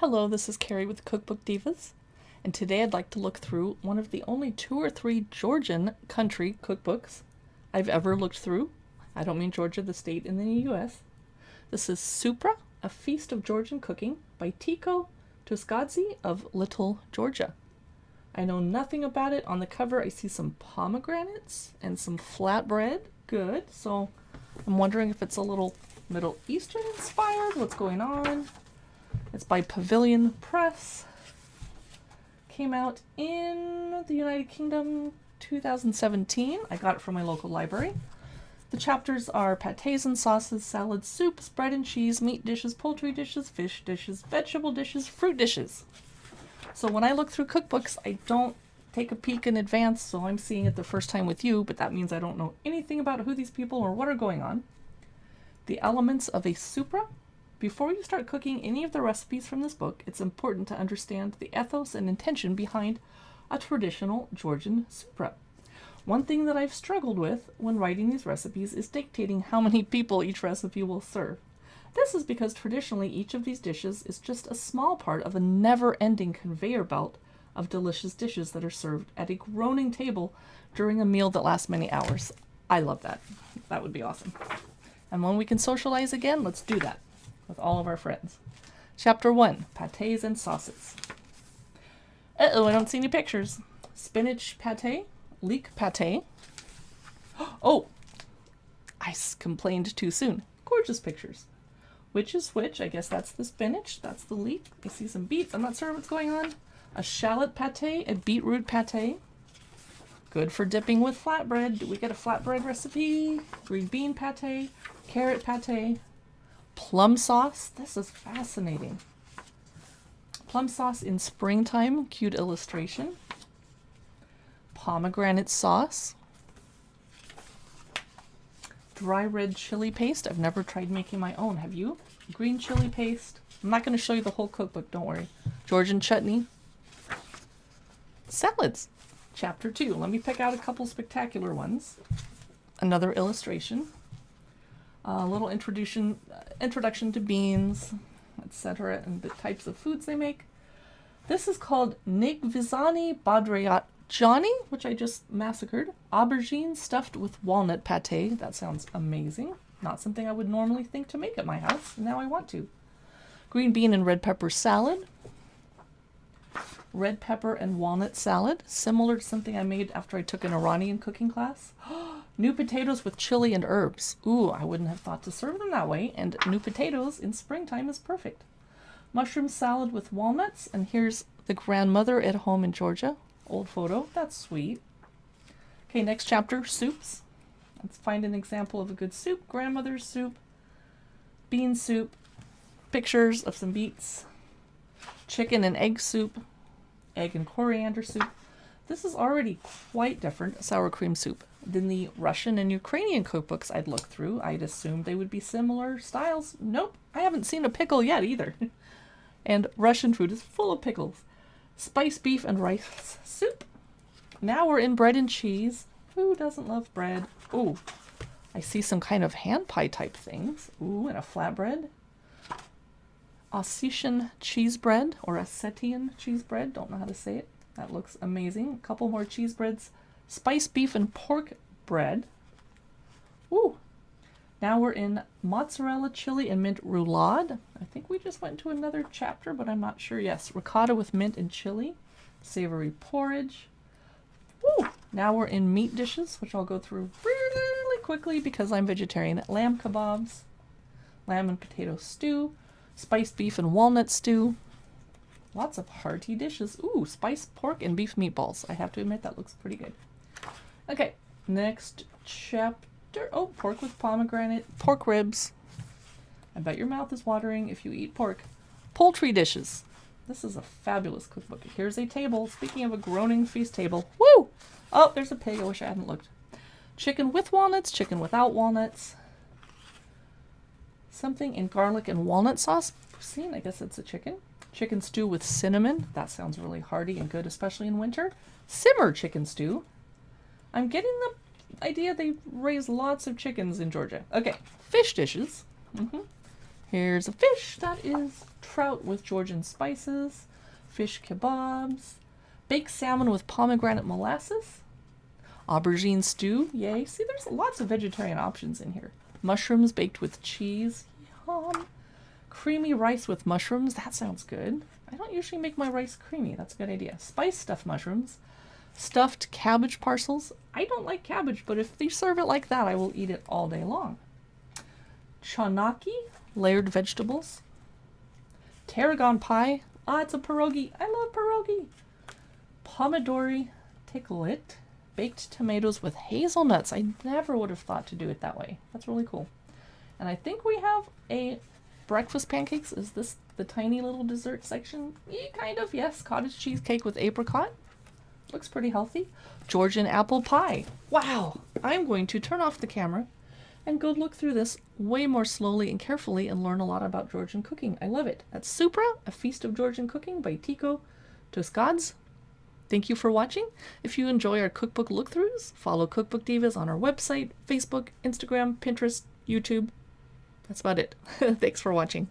Hello, this is Carrie with Cookbook Divas, and today I'd like to look through one of the only 2 or 3 Georgian country cookbooks I've ever looked through. I don't mean Georgia, the state in the US. This is Supra, A Feast of Georgian Cooking by Tiko Tuskadze of Little, Georgia. I know nothing about it. On the cover I see some pomegranates and some flatbread. Good, so I'm wondering if it's a little Middle Eastern inspired. What's going on? It's by Pavilion Press. Came out in the United Kingdom 2017. I got it from my local library. The chapters are pâtés and sauces, salads, soups, bread and cheese, meat dishes, poultry dishes, fish dishes, vegetable dishes, fruit dishes. So when I look through cookbooks, I don't take a peek in advance, so I'm seeing it the first time with you, but that means I don't know anything about who these people or what are going on. The elements of a Supra. Before you start cooking any of the recipes from this book, it's important to understand the ethos and intention behind a traditional Georgian Supra. One thing that I've struggled with when writing these recipes is dictating how many people each recipe will serve. This is because traditionally each of these dishes is just a small part of a never-ending conveyor belt of delicious dishes that are served at a groaning table during a meal that lasts many hours. I love that. That would be awesome. And when we can socialize again, let's do that with all of our friends. Chapter 1, Pâtés and Sauces. Uh-oh, I don't see any pictures. Spinach pâté, leek pâté. Oh, I complained too soon. Gorgeous pictures. Which is which? I guess that's the spinach, that's the leek. I see some beets, I'm not sure what's going on. A shallot pâté, a beetroot pâté. Good for dipping with flatbread. Do we get a flatbread recipe? Green bean pâté, carrot pâté. Plum sauce. This is fascinating. Plum sauce in springtime. Cute illustration. Pomegranate sauce. Dry red chili paste. I've never tried making my own. Have you? Green chili paste. I'm not going to show you the whole cookbook. Don't worry. Georgian chutney. Salads. Chapter 2. Let me pick out a couple spectacular ones. Another illustration. A little introduction to beans, etc., and the types of foods they make. This is called Nigvizani Badrajani, which I just massacred. Aubergine stuffed with walnut pâté. That sounds amazing. Not something I would normally think to make at my house. Now I want to. Green bean and red pepper salad. Red pepper and walnut salad, similar to something I made after I took an Iranian cooking class. New potatoes with chili and herbs. Ooh, I wouldn't have thought to serve them that way, and new potatoes in springtime is perfect. Mushroom salad with walnuts, and here's the grandmother at home in Georgia. Old photo, that's sweet. Okay, next chapter, soups. Let's find an example of a good soup. Grandmother's soup, bean soup, pictures of some beets, chicken and egg soup, egg and coriander soup. This is already quite different, sour cream soup, than the Russian and Ukrainian cookbooks I'd looked through. I'd assumed they would be similar styles. Nope, I haven't seen a pickle yet either. And Russian food is full of pickles. Spiced beef and rice soup. Now we're in bread and cheese. Who doesn't love bread? Ooh, I see some kind of hand pie type things. Ooh, and a flatbread. Ossetian cheese bread, or Ossetian cheese bread. Don't know how to say it. That looks amazing. A couple more cheese breads. Spiced beef and pork bread. Ooh. Now we're in mozzarella, chili, and mint roulade. I think we just went to another chapter, but I'm not sure. Yes, ricotta with mint and chili. Savory porridge. Ooh. Now we're in meat dishes, which I'll go through really quickly because I'm vegetarian. Lamb kebabs. Lamb and potato stew. Spiced beef and walnut stew. Lots of hearty dishes. Ooh, spiced pork and beef meatballs. I have to admit that looks pretty good. Okay, next chapter. Oh, pork with pomegranate. Pork ribs. I bet your mouth is watering if you eat pork. Poultry dishes. This is a fabulous cookbook. Here's a table. Speaking of a groaning feast table. Woo! Oh, there's a pig. I wish I hadn't looked. Chicken with walnuts. Chicken without walnuts. Something in garlic and walnut sauce. Poutine, I guess it's a chicken. Chicken stew with cinnamon. That sounds really hearty and good, especially in winter. Simmer chicken stew. I'm getting the idea they raise lots of chickens in Georgia. Okay, fish dishes. Here's a fish. That is trout with Georgian spices, fish kebabs, baked salmon with pomegranate molasses, aubergine stew. Yay. See, there's lots of vegetarian options in here. Mushrooms baked with cheese. Yum. Creamy rice with mushrooms. That sounds good. I don't usually make my rice creamy. That's a good idea. Spice stuffed mushrooms. Stuffed cabbage parcels. I don't like cabbage, but if they serve it like that, I will eat it all day long. Chonaki, layered vegetables. Tarragon pie. Ah, it's a pierogi. I love pierogi. Pomodori ticklet. Baked tomatoes with hazelnuts. I never would have thought to do it that way. That's really cool. And I think we have a breakfast pancakes. Is this the tiny little dessert section? Kind of, yes. Cottage cheesecake with apricot. Looks pretty healthy. Georgian apple pie. Wow. I'm going to turn off the camera and go look through this way more slowly and carefully and learn a lot about Georgian cooking. I love it. That's Supra, A Feast of Georgian Cooking by Tiko Tuskadze. Thank you for watching. If you enjoy our cookbook look-throughs, follow Cookbook Divas on our website, Facebook, Instagram, Pinterest, YouTube. That's about it. Thanks for watching.